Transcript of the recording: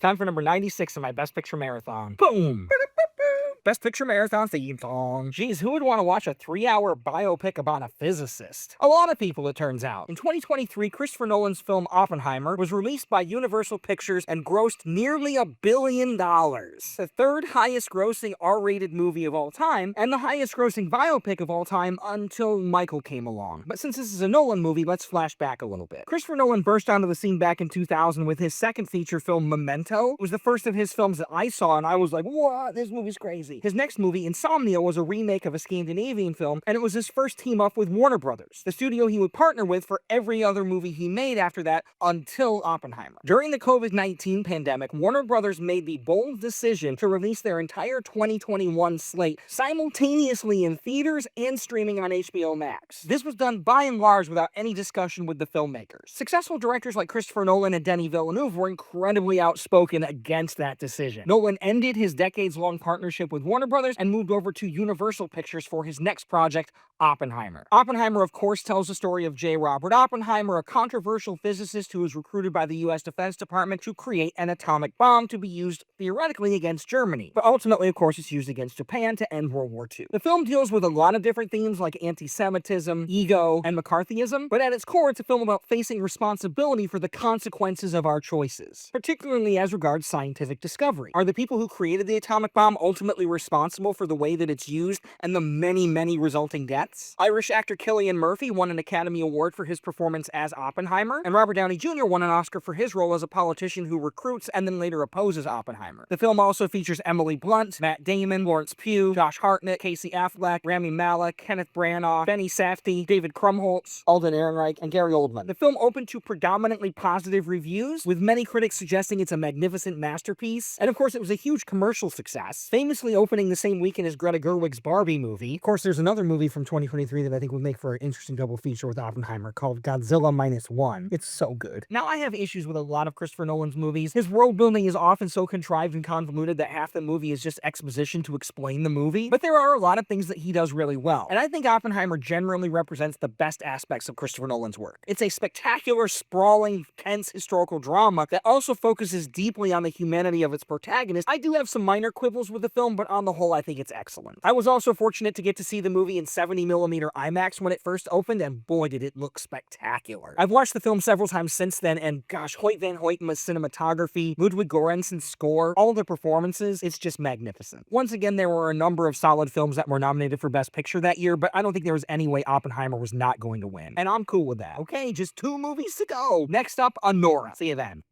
Time for number 96 of my Best Picture Marathon. Boom! Best Picture Marathon theme song. Geez, who would want to watch a 3-hour biopic about a physicist? A lot of people, it turns out. In 2023, Christopher Nolan's film Oppenheimer was released by Universal Pictures and grossed nearly $1 billion. The third highest grossing R-rated movie of all time, and the highest grossing biopic of all time until Michael came along. But since this is a Nolan movie, let's flash back a little bit. Christopher Nolan burst onto the scene back in 2000 with his second feature film, Memento. It was the first of his films that I saw, and I was like, what? This movie's crazy. His next movie, Insomnia, was a remake of a Scandinavian film, and it was his first team up with Warner Brothers, the studio he would partner with for every other movie he made after that until Oppenheimer. During the COVID-19 pandemic, Warner Brothers made the bold decision to release their entire 2021 slate simultaneously in theaters and streaming on HBO Max. This was done by and large without any discussion with the filmmakers. Successful directors like Christopher Nolan and Denis Villeneuve were incredibly outspoken against that decision. Nolan ended his decades-long partnership with Warner Brothers and moved over to Universal Pictures for his next project, Oppenheimer. Oppenheimer, of course, tells the story of J. Robert Oppenheimer, a controversial physicist who was recruited by the US Defense Department to create an atomic bomb to be used theoretically against Germany. But ultimately, of course, it's used against Japan to end World War II. The film deals with a lot of different themes like anti-Semitism, ego, and McCarthyism, but at its core, it's a film about facing responsibility for the consequences of our choices, particularly as regards scientific discovery. Are the people who created the atomic bomb ultimately responsible for the way that it's used and the many, many resulting deaths? Irish actor Cillian Murphy won an Academy Award for his performance as Oppenheimer, and Robert Downey Jr. won an Oscar for his role as a politician who recruits and then later opposes Oppenheimer. The film also features Emily Blunt, Matt Damon, Lawrence Pugh, Josh Hartnett, Casey Affleck, Rami Malek, Kenneth Branagh, Benny Safdie, David Krumholtz, Alden Ehrenreich, and Gary Oldman. The film opened to predominantly positive reviews, with many critics suggesting it's a magnificent masterpiece, and of course it was a huge commercial success, famously opening the same weekend as Greta Gerwig's Barbie movie. Of course, there's another movie from 2023 that I think would make for an interesting double feature with Oppenheimer called Godzilla Minus One. It's so good. Now, I have issues with a lot of Christopher Nolan's movies. His world building is often so contrived and convoluted that half the movie is just exposition to explain the movie, but there are a lot of things that he does really well, and I think Oppenheimer generally represents the best aspects of Christopher Nolan's work. It's a spectacular, sprawling, tense historical drama that also focuses deeply on the humanity of its protagonist. I do have some minor quibbles with the film, but on the whole, I think it's excellent. I was also fortunate to get to see the movie in 70mm IMAX when it first opened, and boy, did it look spectacular. I've watched the film several times since then, and gosh, Hoyt van Hoytema's cinematography, Ludwig Göransson's score, all the performances, it's just magnificent. Once again, there were a number of solid films that were nominated for Best Picture that year, but I don't think there was any way Oppenheimer was not going to win. And I'm cool with that. Okay, just 2 movies to go. Next up, Anora. See you then.